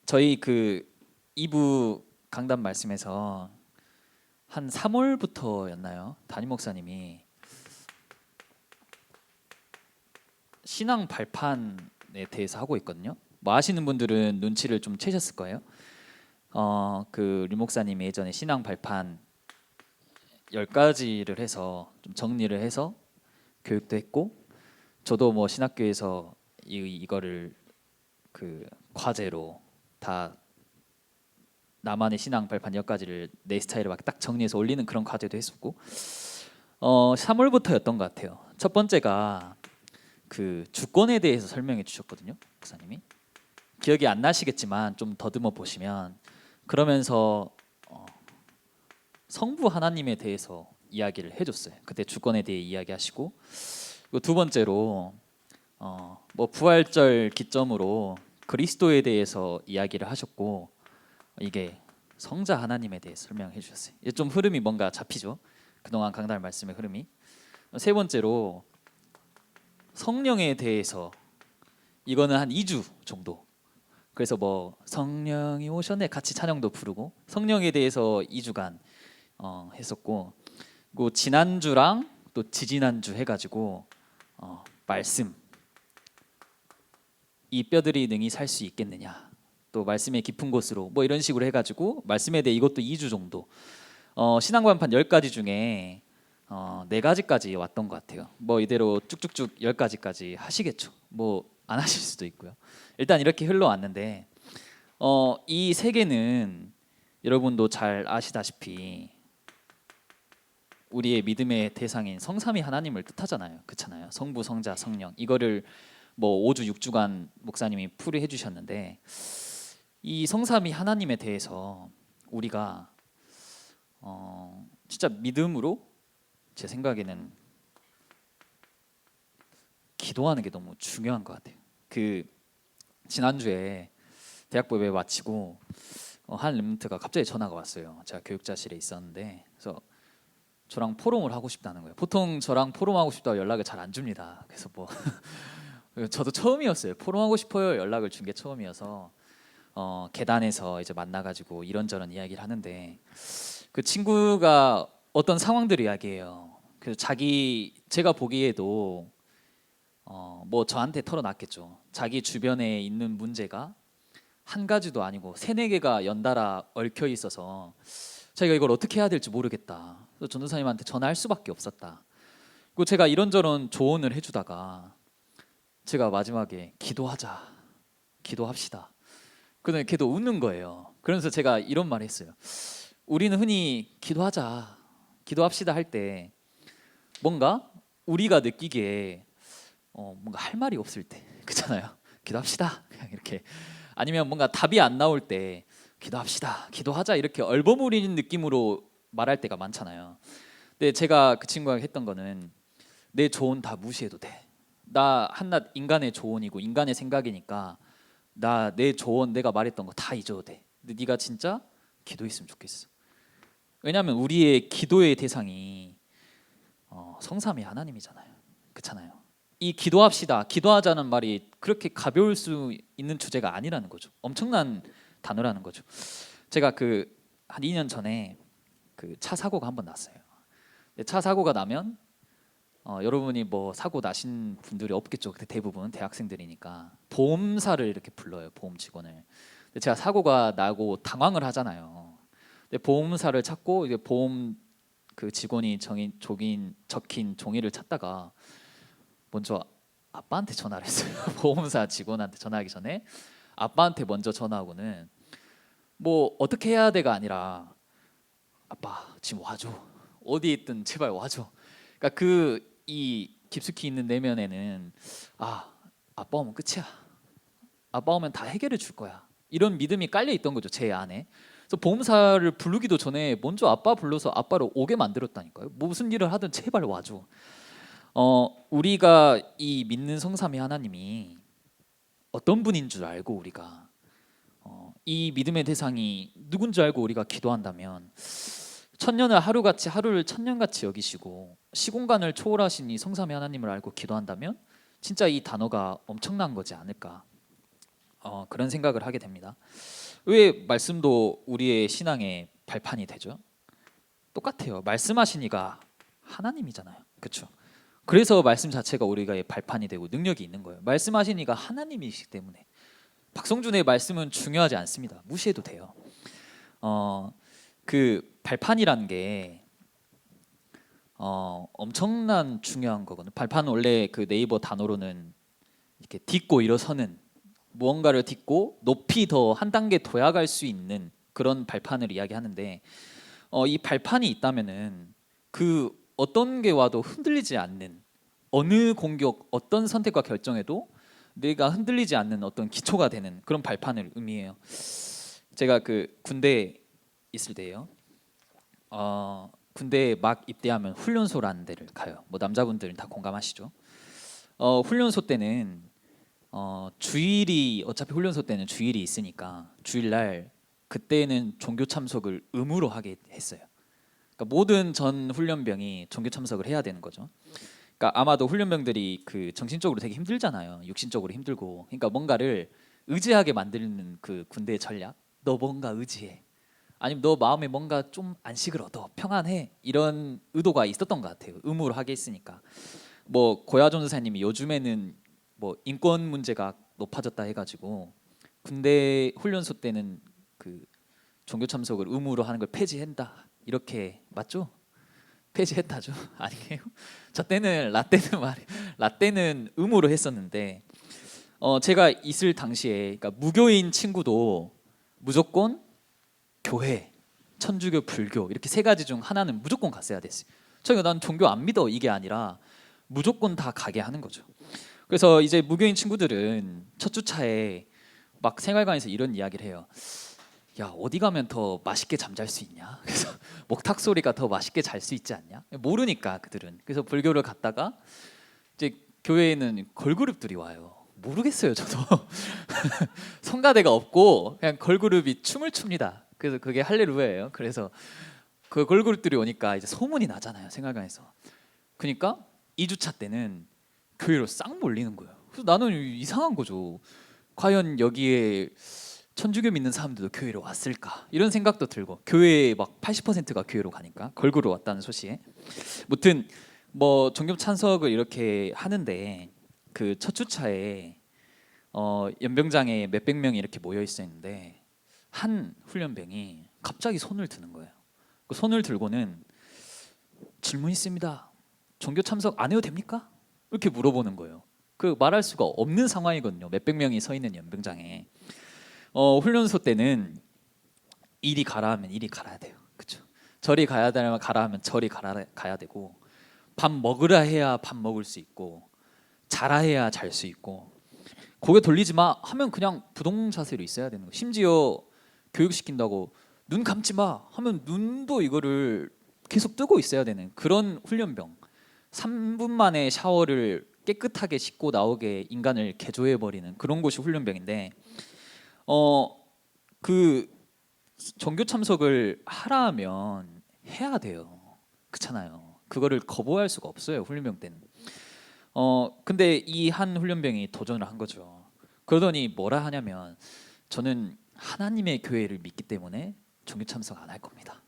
저희 그 2부 강단 말씀에서 한 3월부터였나요? 담임 목사님이 신앙 발판에 대해서 하고 있거든요. 뭐 아시는 분들은 눈치를 좀 채셨을 거예요. 그 류 목사님이 예전에 신앙 발판 10가지를 해서 좀 정리를 해서 교육도 했고, 저도 뭐 신학교에서 이거를 그 과제로 다 나만의 신앙 발판 10가지를 내 스타일에 맞게 딱 정리해서 올리는 그런 과제도 했었고, 3월부터였던 것 같아요. 첫 번째가 그 주권에 대해서 설명해 주셨거든요, 목사님이. 기억이 안 나시겠지만 좀 더듬어 보시면, 그러면서 성부 하나님에 대해서 이야기를 해줬어요. 그때 주권에 대해 이야기하시고, 그리고 두 번째로 뭐 부활절 기점으로 그리스도에 대해서 이야기를 하셨고, 이게 성자 하나님에 대해 설명해 주셨어요. 이제 좀 흐름이 뭔가 잡히죠? 그동안 강단 말씀의 흐름이. 세 번째로 성령에 대해서, 이거는 한 2주 정도. 그래서 뭐 성령이 오셨네 같이 찬양도 부르고 성령에 대해서 2주간 했었고, 그리고 지난주랑 또 지지난주 해가지고 말씀, 이 뼈들이 능히 살 수 있겠느냐, 또 말씀의 깊은 곳으로, 뭐 이런 식으로 해가지고 말씀에 대해 이것도 2주 정도, 신앙관판 10가지 중에 4가지까지 왔던 것 같아요. 뭐 이대로 쭉쭉쭉 10가지까지 하시겠죠. 뭐 안 하실 수도 있고요. 일단 이렇게 흘러왔는데, 이 세 개는 여러분도 잘 아시다시피 우리의 믿음의 대상인 성삼위 하나님을 뜻하잖아요. 그렇잖아요. 성부, 성자, 성령. 이거를 뭐 5주, 6주간 목사님이 풀이해 주셨는데, 이 성삼위 하나님에 대해서 우리가 진짜 믿음으로, 제 생각에는 기도하는 게 너무 중요한 것 같아요. 그 지난주에 대학법에 마치고 한 렘넌트가 갑자기 전화가 왔어요. 제가 교육자실에 있었는데, 그래서 저랑 포럼을 하고 싶다는 거예요. 보통 저랑 포럼하고 싶다고 연락을 잘 안 줍니다. 그래서 뭐 저도 처음이었어요. 포럼하고 싶어요 연락을 준 게 처음이어서 계단에서 이제 만나가지고 이런저런 이야기를 하는데, 그 친구가 어떤 상황들을 이야기해요. 그래서 제가 보기에도 뭐 저한테 털어놨겠죠. 자기 주변에 있는 문제가 한 가지도 아니고 3-4개가 연달아 얽혀 있어서 자기가 이걸 어떻게 해야 될지 모르겠다. 그래서 전도사님한테 전화할 수밖에 없었다. 그리고 제가 이런저런 조언을 해주다가 제가 마지막에 기도하자, 기도합시다. 그런데 걔도 웃는 거예요. 그러면서 제가 이런 말을 했어요. 우리는 흔히 기도하자, 기도합시다 할 때 뭔가 우리가 느끼기에 뭔가 할 말이 없을 때, 그렇잖아요. 기도합시다, 그냥 이렇게. 아니면 뭔가 답이 안 나올 때 기도합시다, 기도하자, 이렇게 얼버무리는 느낌으로 말할 때가 많잖아요. 근데 제가 그 친구가 했던 거는, 내 조언 다 무시해도 돼. 나 한낱 인간의 조언이고 인간의 생각이니까 나 내 조언, 내가 말했던 거 다 잊어도 돼. 근데 네가 진짜 기도했으면 좋겠어. 왜냐하면 우리의 기도의 대상이 성삼위 하나님이잖아요. 그렇잖아요. 이 기도합시다, 기도하자는 말이 그렇게 가벼울 수 있는 주제가 아니라는 거죠. 엄청난 단어라는 거죠. 제가 그 한 2년 전에 그 차 사고가 한번 났어요. 차 사고가 나면 여러분이 뭐 사고 나신 분들이 없겠죠. 그때 대부분 대학생들이니까 보험사를 이렇게 불러요, 보험 직원을. 근데 제가 사고가 나고 당황을 하잖아요. 근데 보험사를 찾고, 이제 보험 그 직원이 적힌 종이를 찾다가 먼저 아빠한테 전화를 했어요. 보험사 직원한테 전화하기 전에 아빠한테 먼저 전화하고는, 뭐 어떻게 해야 돼가 아니라, 아빠 지금 와줘, 어디 있든 제발 와줘. 그러니까 그 이 깊숙이 있는 내면에는, 아빠 오면 끝이야, 아빠 오면 다 해결해 줄 거야, 이런 믿음이 깔려 있던 거죠, 제 안에. 그래서 보험사를 부르기도 전에 먼저 아빠 불러서 아빠를 오게 만들었다니까요. 무슨 일을 하든 제발 와줘. 우리가 이 믿는 성삼위 하나님이 어떤 분인 줄 알고, 우리가 이 믿음의 대상이 누군 줄 알고 우리가 기도한다면, 천년을 하루같이, 하루를 천년같이 여기시고 시공간을 초월하신 이 성삼위 하나님을 알고 기도한다면 진짜 이 단어가 엄청난 거지 않을까. 그런 생각을 하게 됩니다. 왜 말씀도 우리의 신앙의 발판이 되죠? 똑같아요. 말씀하시니가 하나님이잖아요. 그렇죠? 그래서 말씀 자체가 우리가 발판이 되고 능력이 있는 거예요. 말씀하시니가 하나님이시기 때문에 박성준의 말씀은 중요하지 않습니다. 무시해도 돼요. 그 발판이라는 게 엄청난 중요한 거거든요. 발판은 원래 그 네이버 단어로는 이렇게 딛고 일어서는, 무언가를 딛고 높이 더 한 단계 도약할 수 있는 그런 발판을 이야기하는데, 이 발판이 있다면은 그 어떤 게 와도 흔들리지 않는, 어느 공격, 어떤 선택과 결정에도 내가 흔들리지 않는 어떤 기초가 되는 그런 발판을 의미해요. 제가 그 군대에 있을 때요. 군대에 막 입대하면 훈련소라는 데를 가요. 뭐 남자분들은 다 공감하시죠? 훈련소 때는 주일이, 어차피 훈련소 때는 주일이 있으니까 주일날 그때는 종교 참석을 의무로 하게 했어요. 그러니까 모든 전 훈련병이 종교 참석을 해야 되는 거죠. 그러니까 아마도 훈련병들이 그 정신적으로 되게 힘들잖아요. 육신적으로 힘들고. 그러니까 뭔가를 의지하게 만드는 그 군대의 전략. 너 뭔가 의지해. 아니면 너 마음에 뭔가 좀 안식을 얻어. 평안해. 이런 의도가 있었던 것 같아요. 의무로 하게 했으니까. 뭐 고야 전도사님이 요즘에는 뭐 인권 문제가 높아졌다 해가지고 군대 훈련소 때는 그 종교 참석을 의무로 하는 걸 폐지한다. 이렇게 맞죠? 폐지했다죠. 아니에요? 저 때는 라떼는 의무로 했었는데, 제가 있을 당시에 그러니까 무교인 친구도 무조건 교회, 천주교, 불교 이렇게 세 가지 중 하나는 무조건 갔어야 됐어요. 저희가 난 종교 안 믿어 이게 아니라 무조건 다 가게 하는 거죠. 그래서 이제 무교인 친구들은 첫 주차에 막 생활관에서 이런 이야기를 해요. 야, 어디 가면 더 맛있게 잠잘 수 있냐? 그래서 목탁 소리가 더 맛있게 잘 수 있지 않냐? 모르니까 그들은. 그래서 불교를 갔다가 이제 교회에는 걸그룹들이 와요. 모르겠어요, 저도. 성가대가 없고 그냥 걸그룹이 춤을 춥니다. 그래서 그게 할렐루야예요. 그래서 그 걸그룹들이 오니까 이제 소문이 나잖아요, 생활관에서. 그러니까 2주차 때는 교회로 싹 몰리는 거예요. 그래서 나는 이상한 거죠. 과연 여기에 천주교 믿는 사람들도 교회로 왔을까? 이런 생각도 들고, 교회에 막 80%가 교회로 가니까 걸그룹 왔다는 소식에. 무튼 뭐 종교 찬석을 이렇게 하는데 그 첫 주차에 연병장에 몇백 명이 이렇게 모여 있었는데 한 훈련병이 갑자기 손을 드는 거예요. 그 손을 들고는 질문 있습니다. 종교 참석 안 해도 됩니까? 이렇게 물어보는 거예요. 그 말할 수가 없는 상황이거든요. 몇백 명이 서 있는 연병장에. 훈련소 때는 이리 가라 하면 이리 가야 돼요. 그렇죠? 저리 가야 되면 가라 하면 저리 가야 되고, 밥 먹으라 해야 밥 먹을 수 있고, 자라 해야 잘 수 있고, 고개 돌리지 마 하면 그냥 부동 자세로 있어야 되는 거. 심지어 교육시킨다고 눈 감지 마 하면 눈도 이거를 계속 뜨고 있어야 되는 그런 훈련병. 3분 만에 샤워를 깨끗하게 씻고 나오게 인간을 개조해 버리는 그런 곳이 훈련병인데, 그 종교 참석을 하라 하면 해야 돼요. 그렇잖아요. 그거를 거부할 수가 없어요, 훈련병 때는. 근데 이 한 훈련병이 도전을 한 거죠. 그러더니 뭐라 하냐면, 저는 하나님의 교회를 믿기 때문에 종교 참석 안 할 겁니다.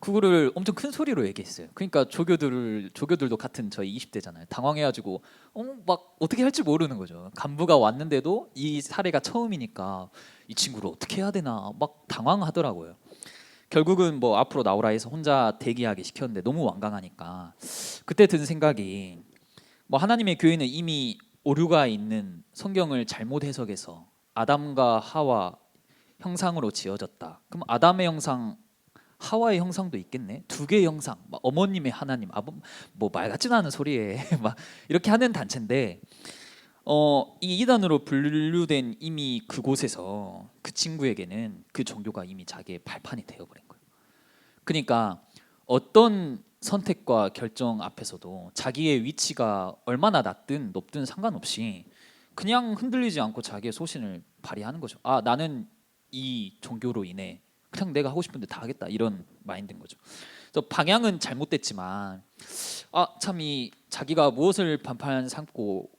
그거를 엄청 큰 소리로 얘기했어요. 그러니까 조교들도 같은 저희 20대잖아요. 당황해가지고 막 어떻게 할지 모르는 거죠. 간부가 왔는데도 이 사례가 처음이니까 이 친구를 어떻게 해야 되나 막 당황하더라고요. 결국은 뭐 앞으로 나오라 해서 혼자 대기하게 시켰는데 너무 완강하니까 그때 든 생각이, 뭐 하나님의 교회는 이미 오류가 있는 성경을 잘못 해석해서 아담과 하와 형상으로 지어졌다. 그럼 아담의 형상, 하와의 형상도 있겠네. 두 개의 형상, 막 어머님의 하나님, 뭐 말 같지도 않은 소리에 막 이렇게 하는 단체인데, 이 이단으로 분류된 이미 그곳에서 그 친구에게는 그 종교가 이미 자기의 발판이 되어버린 거예요. 그러니까 어떤 선택과 결정 앞에서도 자기의 위치가 얼마나 낮든 높든 상관없이 그냥 흔들리지 않고 자기의 소신을 발휘하는 거죠. 아, 나는 이 종교로 인해 그냥 내가 하고 싶은데 다 하겠다, 이런 마인드인 거죠. 그래서 방향은 잘못됐지만 참 이 자기가 무엇을 반판 삼고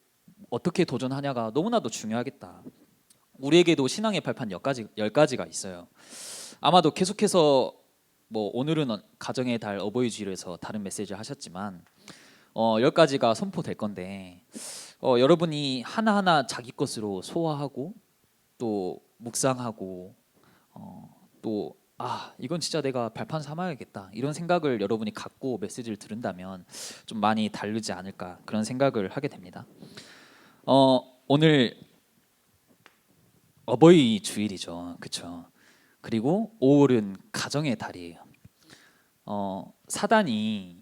어떻게 도전하냐가 너무나도 중요하겠다. 우리에게도 신앙의 발판 10가지가 있어요. 아마도 계속해서 뭐 오늘은 가정의 달 어버이 주일에서 다른 메시지를 하셨지만 10가지가 선포될 건데 여러분이 하나하나 자기 것으로 소화하고 또 묵상하고 또 이건 진짜 내가 발판 삼아야겠다 이런 생각을 여러분이 갖고 메시지를 들은다면 좀 많이 다르지 않을까 그런 생각을 하게 됩니다. 오늘 어버이 주일이죠, 그렇죠? 그리고 5월은 가정의 달이에요. 사단이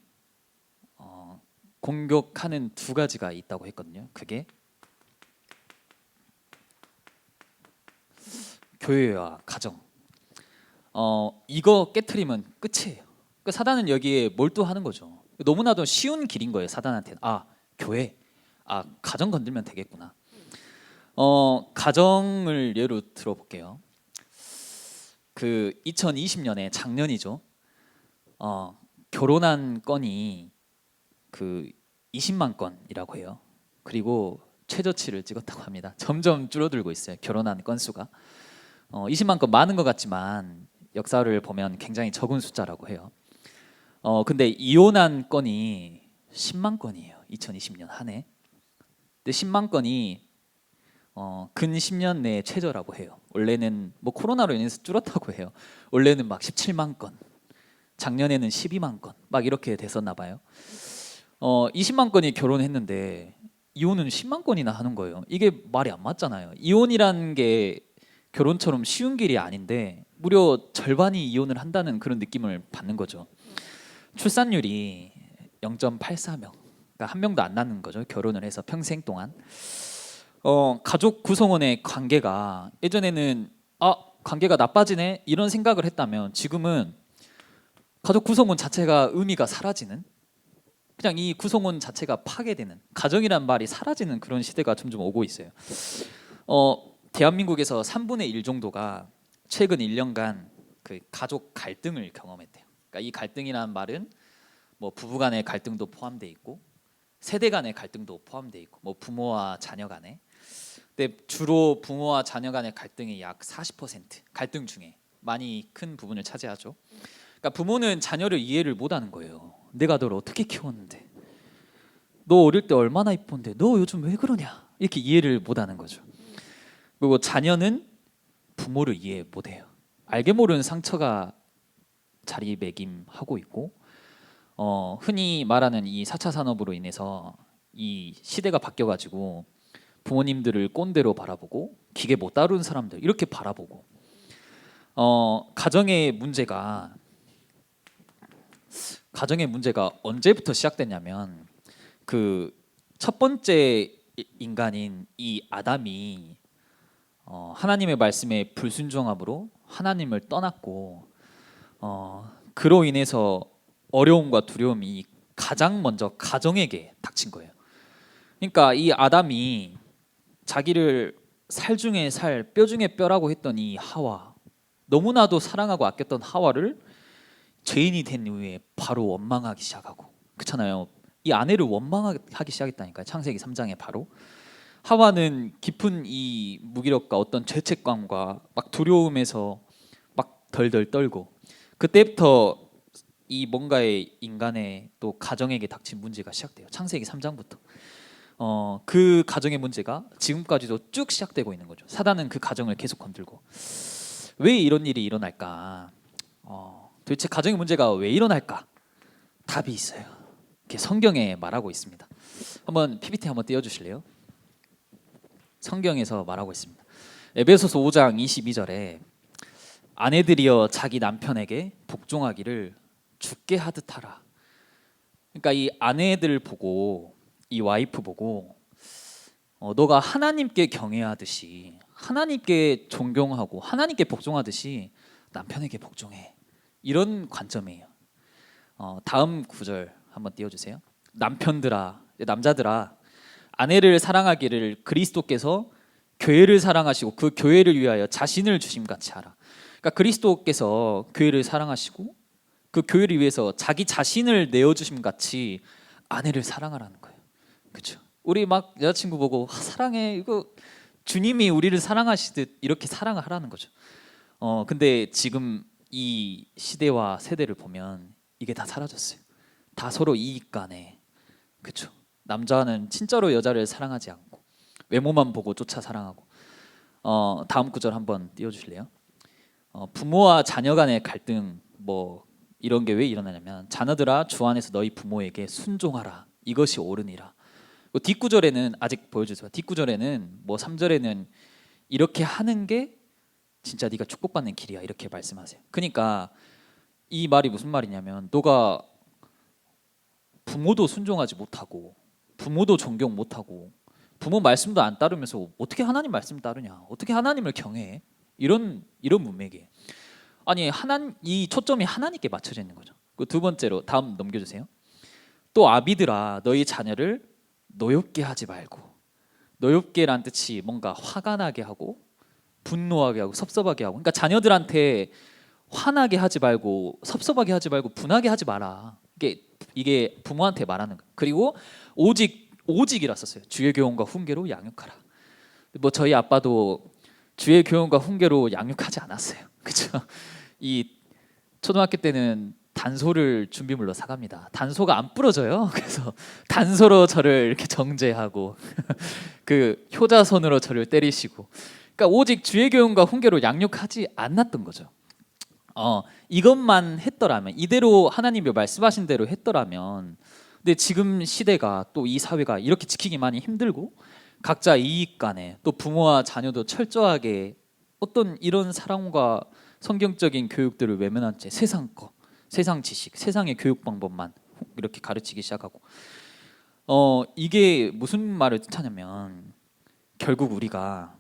공격하는 2가지가 있다고 했거든요. 그게 교회와 가정. 이거 깨트리면 끝이에요. 그 사단은 여기에 몰두하는 거죠. 너무나도 쉬운 길인 거예요. 사단한테는 교회, 가정 건들면 되겠구나. 가정을 예로 들어볼게요. 그 2020년에 작년이죠. 결혼한 건이 그 20만 건이라고 해요. 그리고 최저치를 찍었다고 합니다. 점점 줄어들고 있어요. 결혼한 건수가 20만 건 많은 것 같지만 역사를 보면 굉장히 적은 숫자라고 해요. 근데 이혼한 건이 10만 건이에요. 2020년 한 해. 근데 10만 건이 근 10년 내 최저라고 해요. 원래는 뭐 코로나로 인해서 줄었다고 해요. 원래는 막 17만 건, 작년에는 12만 건 막 이렇게 됐었나 봐요. 20만 건이 결혼했는데 이혼은 10만 건이나 하는 거예요. 이게 말이 안 맞잖아요. 이혼이라는 게 결혼처럼 쉬운 길이 아닌데 무려 절반이 이혼을 한다는 그런 느낌을 받는 거죠. 출산율이 0.84명, 그러니까 한 명도 안 낳는 거죠. 결혼을 해서 평생 동안. 가족 구성원의 관계가 예전에는 관계가 나빠지네 이런 생각을 했다면 지금은 가족 구성원 자체가 의미가 사라지는, 그냥 이 구성원 자체가 파괴되는, 가정이란 말이 사라지는 그런 시대가 점점 오고 있어요. 대한민국에서 3분의 1 정도가 최근 1년간 그 가족 갈등을 경험했대요. 그러니까 이 갈등이라는 말은 뭐 부부 간의 갈등도 포함되어 있고 세대 간의 갈등도 포함되어 있고 뭐 부모와 자녀 간의, 근데 주로 부모와 자녀 간의 갈등이 약 40% 갈등 중에 많이 큰 부분을 차지하죠. 그러니까 부모는 자녀를 이해를 못하는 거예요. 내가 너를 어떻게 키웠는데, 너 어릴 때 얼마나 이쁜데 너 요즘 왜 그러냐, 이렇게 이해를 못하는 거죠. 그리고 자녀는 부모를 이해 못해요. 알게 모르는 상처가 자리매김하고 있고 흔히 말하는 이 4차 산업으로 인해서 이 시대가 바뀌어가지고 부모님들을 꼰대로 바라보고 기계 못 다루는 사람들 이렇게 바라보고 가정의 문제가 언제부터 시작됐냐면 그 첫 번째 인간인 이 아담이 하나님의 말씀에 불순종함으로 하나님을 떠났고 그로 인해서 어려움과 두려움이 가장 먼저 가정에게 닥친 거예요. 그러니까 이 아담이 자기를 살 중에 살, 뼈 중에 뼈라고 했던 이 하와, 너무나도 사랑하고 아꼈던 하와를 죄인이 된 이후에 바로 원망하기 시작하고, 그렇잖아요. 이 아내를 원망하기 시작했다니까요. 창세기 3장에 바로 하와는 깊은 이 무기력과 어떤 죄책감과 막 두려움에서 막 덜덜 떨고, 그때부터 이 뭔가의 인간의 또 가정에게 닥친 문제가 시작돼요. 창세기 3장부터 그 가정의 문제가 지금까지도 쭉 시작되고 있는 거죠. 사단은 그 가정을 계속 건들고, 왜 이런 일이 일어날까? 도대체 가정의 문제가 왜 일어날까? 답이 있어요. 이렇게 성경에 말하고 있습니다. 한번 PPT 한번 띄워주실래요? 성경에서 말하고 있습니다. 에베소서 5장 22절에 아내들이여 자기 남편에게 복종하기를 죽게 하듯 하라. 그러니까 이 아내들 보고, 이 와이프 보고 너가 하나님께 경외하듯이, 하나님께 존경하고 하나님께 복종하듯이 남편에게 복종해, 이런 관점이에요. 다음 구절 한번 띄워주세요. 남편들아, 남자들아, 아내를 사랑하기를 그리스도께서 교회를 사랑하시고 그 교회를 위하여 자신을 주심같이 하라. 그러니까 그리스도께서 교회를 사랑하시고 그 교회를 위해서 자기 자신을 내어주심같이 아내를 사랑하라는 거예요. 그렇죠? 우리 막 여자친구 보고 사랑해, 이거 주님이 우리를 사랑하시듯 이렇게 사랑을 하라는 거죠. 근데 지금 이 시대와 세대를 보면 이게 다 사라졌어요. 다 서로 이익간에, 그렇죠. 남자는 진짜로 여자를 사랑하지 않고 외모만 보고 쫓아 사랑하고. 다음 구절 한번 띄워주실래요? 부모와 자녀 간의 갈등 뭐 이런 게 왜 일어나냐면 자녀들아 주 안에서 너희 부모에게 순종하라 이것이 옳으니라. 뒷구절에는 아직 보여주세요. 뒷구절에는 뭐 3절에는 이렇게 하는 게 진짜 네가 축복받는 길이야 이렇게 말씀하세요. 그러니까 이 말이 무슨 말이냐면 너가 부모도 순종하지 못하고 부모도 존경 못하고 부모 말씀도 안 따르면서 어떻게 하나님 말씀 따르냐, 어떻게 하나님을 경외해, 이런 문맥이에요. 아니 이 초점이 하나님께 맞춰져 있는 거죠. 두 번째로 다음 넘겨주세요. 또 아비들아 너희 자녀를 노엽게 하지 말고. 노엽게란 뜻이 뭔가 화가 나게 하고 분노하게 하고 섭섭하게 하고, 그러니까 자녀들한테 화나게 하지 말고 섭섭하게 하지 말고 분하게 하지 마라. 이게 부모한테 말하는 거예요. 그리고 오직이라 썼어요. 주의 교훈과 훈계로 양육하라. 뭐 저희 아빠도 주의 교훈과 훈계로 양육하지 않았어요. 그렇죠? 이 초등학교 때는 단소를 준비물로 사갑니다. 단소가 안 부러져요. 그래서 단소로 저를 이렇게 정죄하고 그 효자손으로 저를 때리시고, 그러니까 오직 주의 교훈과 훈계로 양육하지 않았던 거죠. 이것만 했더라면, 이대로 하나님이 말씀하신 대로 했더라면, 근데 지금 시대가 또 이 사회가 이렇게 지키기 많이 힘들고 각자 이익 간에 또 부모와 자녀도 철저하게 어떤 이런 사랑과 성경적인 교육들을 외면한 채 세상 거, 세상 지식, 세상의 교육 방법만 이렇게 가르치기 시작하고, 이게 무슨 말을 뜻하냐면 결국 우리가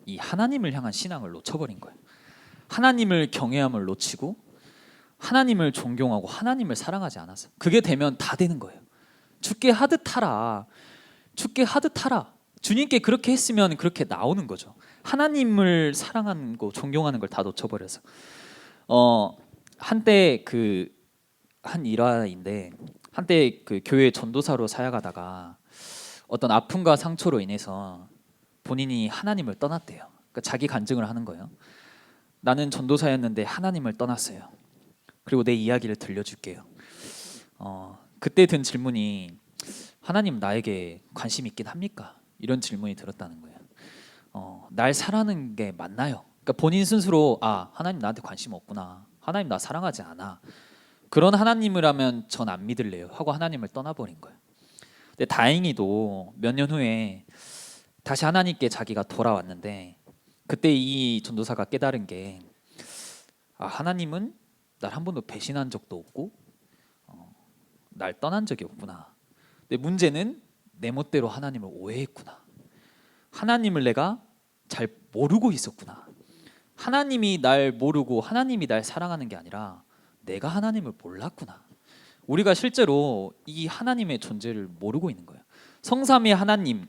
이 하나님을 향한 신앙을 놓쳐버린 거예요. 하나님을 경외함을 놓치고 하나님을 존경하고 하나님을 사랑하지 않았어. 그게 되면 다 되는 거예요. 주께 하듯 하라. 주께 하듯 하라. 주님께 그렇게 했으면 그렇게 나오는 거죠. 하나님을 사랑하는 거, 존경하는 걸 다 놓쳐버려서. 한때 한 일화인데, 한때 그 교회 전도사로 사역하다가 어떤 아픔과 상처로 인해서 본인이 하나님을 떠났대요. 그러니까 자기 간증을 하는 거예요. 나는 전도사였는데 하나님을 떠났어요. 그리고 내 이야기를 들려줄게요. 그때 든 질문이 하나님 나에게 관심 있긴 합니까? 이런 질문이 들었다는 거예요. 날 사랑하는 게 맞나요? 그러니까 본인 스스로 하나님 나한테 관심 없구나, 하나님 나 사랑하지 않아, 그런 하나님이라면 전 안 믿을래요 하고 하나님을 떠나버린 거예요. 근데 다행히도 몇 년 후에 다시 하나님께 자기가 돌아왔는데, 그때 이 전도사가 깨달은 게 하나님은 날 한 번도 배신한 적도 없고 날 떠난 적이 없구나. 근데 문제는 내 멋대로 하나님을 오해했구나. 하나님을 내가 잘 모르고 있었구나. 하나님이 날 모르고 하나님이 날 사랑하는 게 아니라 내가 하나님을 몰랐구나. 우리가 실제로 이 하나님의 존재를 모르고 있는 거예요. 성삼위 하나님,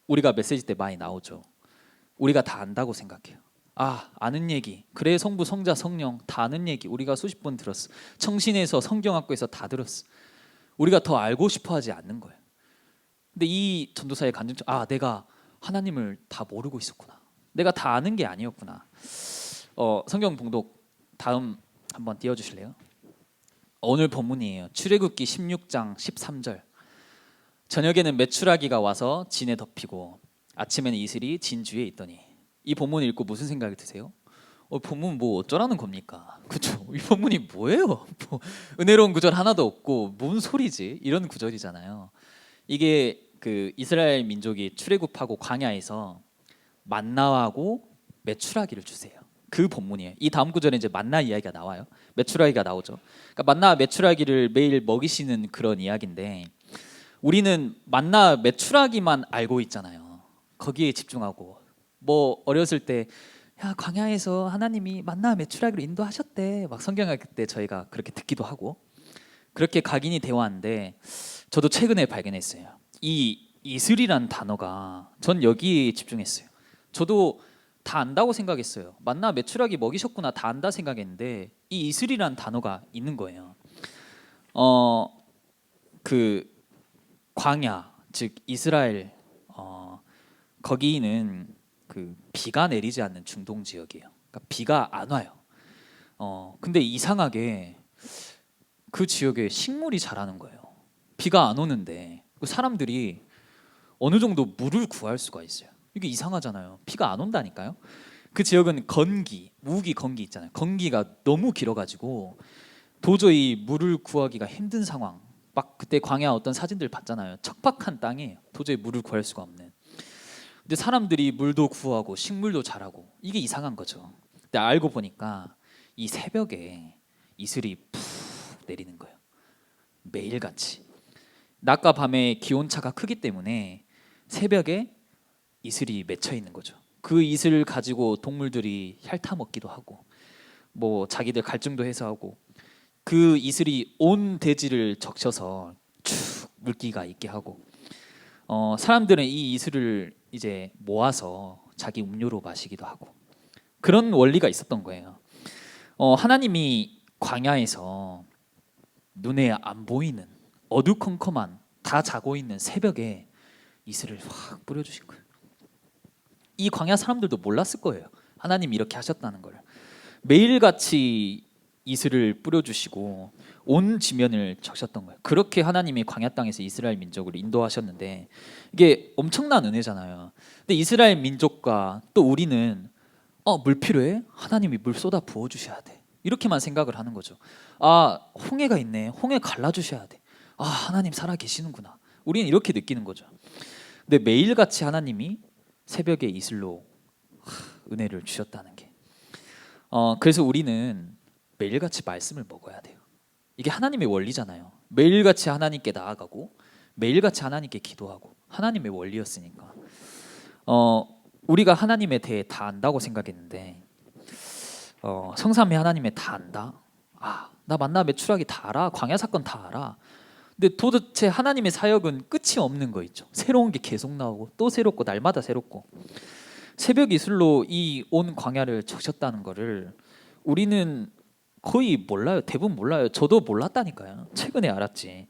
우리가 메시지 때 많이 나오죠. 우리가 다 안다고 생각해요. 아는 얘기, 그래 성부 성자 성령 다 아는 얘기 우리가 수십 번 들었어. 청신에서 성경학교에서 다 들었어. 우리가 더 알고 싶어 하지 않는 거예요. 근데 이 전도사의 간증처 내가 하나님을 다 모르고 있었구나, 내가 다 아는 게 아니었구나. 성경 봉독 다음 한번 띄워주실래요? 오늘 본문이에요. 출애굽기 16장 13절. 저녁에는 메추라기가 와서 진에 덮이고 아침에는 이슬이 진 주위에 있더니. 이 본문 읽고 무슨 생각이 드세요? 본문 뭐 어쩌라는 겁니까? 그렇죠? 이 본문이 뭐예요? 은혜로운 구절 하나도 없고 뭔 소리지? 이런 구절이잖아요. 이게 그 이스라엘 민족이 출애굽하고 광야에서 만나하고 메추라기를 주세요. 그 본문이에요. 이 다음 구절에 이제 만나 이야기가 나와요. 메추라기가 나오죠. 그러니까 만나 메추라기를 매일 먹이시는 그런 이야기인데, 우리는 만나 메추라기만 알고 있잖아요. 거기에 집중하고, 뭐 어렸을 때 광야에서 하나님이 만나 메추라기로 인도하셨대, 막 성경학교 때 저희가 그렇게 듣기도 하고 그렇게 각인이 되어 왔는데, 저도 최근에 발견했어요. 이 이슬이란 단어가, 전 여기에 집중했어요. 저도 다 안다고 생각했어요. 만나 메추라기 먹이셨구나 다 안다 생각했는데 이 이슬이란 단어가 있는 거예요. 그 광야, 즉 이스라엘 거기는 그 비가 내리지 않는 중동 지역이에요. 그러니까 비가 안 와요. 근데 이상하게 그 지역에 식물이 자라는 거예요. 비가 안 오는데 그 사람들이 어느 정도 물을 구할 수가 있어요. 이게 이상하잖아요. 비가 안 온다니까요. 그 지역은 건기, 우기 건기 있잖아요. 건기가 너무 길어가지고 도저히 물을 구하기가 힘든 상황. 막 그때 광야 어떤 사진들 봤잖아요. 척박한 땅에 도저히 물을 구할 수가 없는. 근데 사람들이 물도 구하고 식물도 자라고 이게 이상한 거죠. 근데 알고 보니까 이 새벽에 이슬이 푹 내리는 거예요. 매일같이. 낮과 밤의 기온차가 크기 때문에 새벽에 이슬이 맺혀 있는 거죠. 그 이슬을 가지고 동물들이 핥아 먹기도 하고 뭐 자기들 갈증도 해소하고 그 이슬이 온 대지를 적셔서 쭉 물기가 있게 하고 사람들은 이 이슬을 이제 모아서 자기 음료로 마시기도 하고 그런 원리가 있었던 거예요. 하나님이 광야에서 눈에 안 보이는 어두컴컴한 다 자고 있는 새벽에 이슬을 확 뿌려주신 거예요. 이 광야 사람들도 몰랐을 거예요. 하나님이 이렇게 하셨다는 걸. 매일같이 이슬을 뿌려주시고 온 지면을 적셨던 거예요. 그렇게 하나님이 광야 땅에서 이스라엘 민족을 인도하셨는데 이게 엄청난 은혜잖아요. 근데 이스라엘 민족과 또 우리는 물 필요해? 하나님이 물 쏟아 부어 주셔야 돼. 이렇게만 생각을 하는 거죠. 홍해가 있네. 홍해 갈라 주셔야 돼. 하나님 살아 계시는구나. 우리는 이렇게 느끼는 거죠. 근데 매일같이 하나님이 새벽에 이슬로 은혜를 주셨다는 게 그래서 우리는 매일같이 말씀을 먹어야 돼요. 이게 하나님의 원리잖아요. 매일같이 하나님께 나아가고 매일같이 하나님께 기도하고 하나님의 원리였으니까 우리가 하나님에 대해 다 안다고 생각했는데 성삼위 하나님의 다 안다? 나 만나 매출하기 다 알아. 광야 사건 다 알아. 근데 도대체 하나님의 사역은 끝이 없는 거 있죠. 새로운 게 계속 나오고 또 새롭고 날마다 새롭고 새벽 이슬로 이 온 광야를 적셨다는 거를 우리는 거의 몰라요. 대부분 몰라요. 저도 몰랐다니까요. 최근에 알았지.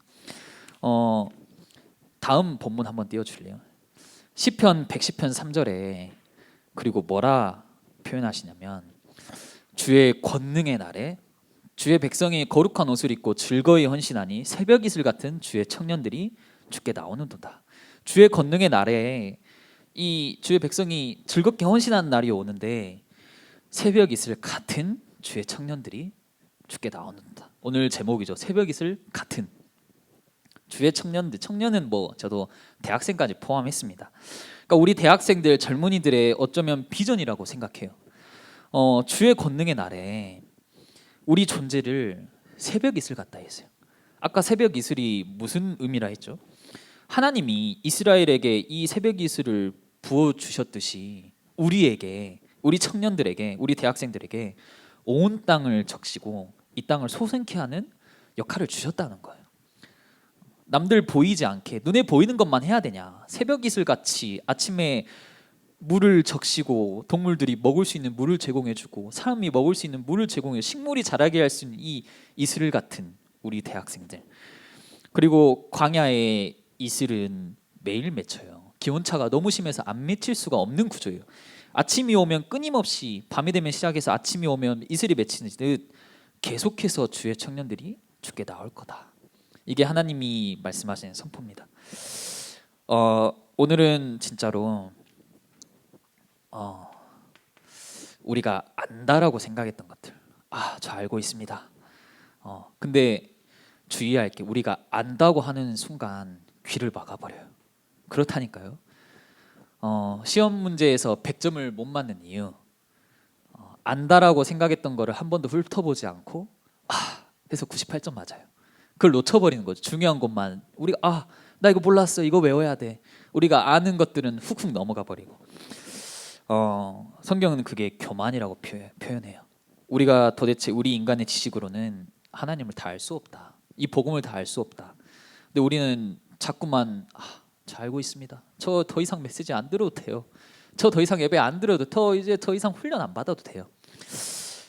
다음 본문 한번 띄워줄래요? 시편 110편 3절에 그리고 뭐라 표현하시냐면 주의 권능의 날에 주의 백성이 거룩한 옷을 입고 즐거이 헌신하니 새벽 이슬 같은 주의 청년들이 주께 나오는도다. 주의 권능의 날에 이 주의 백성이 즐겁게 헌신하는 날이 오는데 새벽 이슬 같은 주의 청년들이 주께 나오는다. 오늘 제목이죠. 새벽 이슬 같은 주의 청년들. 청년은 뭐 저도 대학생까지 포함했습니다. 그러니까 우리 대학생들 젊은이들의 어쩌면 비전이라고 생각해요. 주의 권능의 날에 우리 존재를 새벽 이슬 같다 했어요. 아까 새벽 이슬이 무슨 의미라 했죠? 하나님이 이스라엘에게 이 새벽 이슬을 부어 주셨듯이 우리에게, 우리 청년들에게, 우리 대학생들에게 온 땅을 적시고 이 땅을 소생케 하는 역할을 주셨다는 거예요. 남들 보이지 않게 눈에 보이는 것만 해야 되냐? 새벽 이슬 같이 아침에 물을 적시고 동물들이 먹을 수 있는 물을 제공해주고 사람이 먹을 수 있는 물을 제공해 식물이 자라게 할 수 있는 이 이슬 같은 우리 대학생들. 그리고 광야의 이슬은 매일 맺혀요. 기온차가 너무 심해서 안 맺힐 수가 없는 구조예요. 아침이 오면 끊임없이 밤이 되면 시작해서 아침이 오면 이슬이 맺히는 듯 계속해서 주의 청년들이 주께 나올 거다. 이게 하나님이 말씀하시는 선포입니다. 오늘은 진짜로 우리가 안다라고 생각했던 것들 저 알고 있습니다. 근데 주의할 게 우리가 안다고 하는 순간 귀를 막아버려요. 그렇다니까요. 시험 문제에서 100점을 못 맞는 이유 안다라고 생각했던 거를 한 번도 훑어보지 않고 해서 98점 맞아요. 그걸 놓쳐버리는 거죠. 중요한 것만 우리가 나 이거 몰랐어. 이거 외워야 돼. 우리가 아는 것들은 훅훅 넘어가 버리고 성경은 그게 교만이라고 표현해요. 우리가 도대체 우리 인간의 지식으로는 하나님을 다 알 수 없다. 이 복음을 다 알 수 없다. 근데 우리는 자꾸만 잘 알고 있습니다. 저 더 이상 메시지 안 들어도 돼요. 저 더 이상 예배 안 들어도 이제 더 이상 훈련 안 받아도 돼요.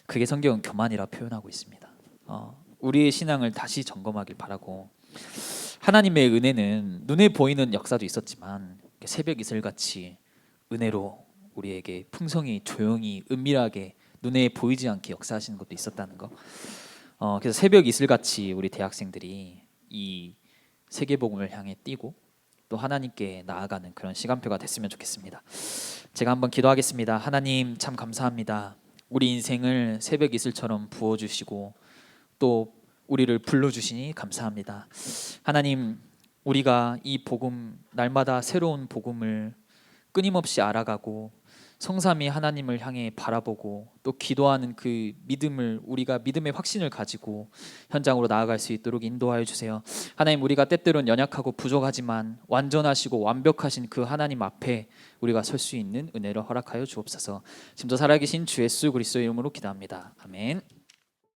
그게 성경은 교만이라 표현하고 있습니다. 우리의 신앙을 다시 점검하길 바라고 하나님의 은혜는 눈에 보이는 역사도 있었지만 새벽 이슬같이 은혜로 우리에게 풍성히 조용히 은밀하게 눈에 보이지 않게 역사하시는 것도 있었다는 거. 그래서 새벽 이슬같이 우리 대학생들이 이 세계복음을 향해 뛰고 또 하나님께 나아가는 그런 시간표가 됐으면 좋겠습니다. 제가 한번 기도하겠습니다. 하나님 참 감사합니다. 우리 인생을 새벽 이슬처럼 부어주시고 또 우리를 불러주시니 감사합니다. 하나님, 우리가 이 복음, 날마다 새로운 복음을 끊임없이 알아가고 성삼위 하나님을 향해 바라보고 또 기도하는 그 믿음을, 우리가 믿음의 확신을 가지고 현장으로 나아갈 수 있도록 인도하여 주세요. 하나님, 우리가 때때로는 연약하고 부족하지만 완전하시고 완벽하신 그 하나님 앞에 우리가 설 수 있는 은혜를 허락하여 주옵소서. 지금도 살아계신 주 예수 그리스도의 이름으로 기도합니다. 아멘.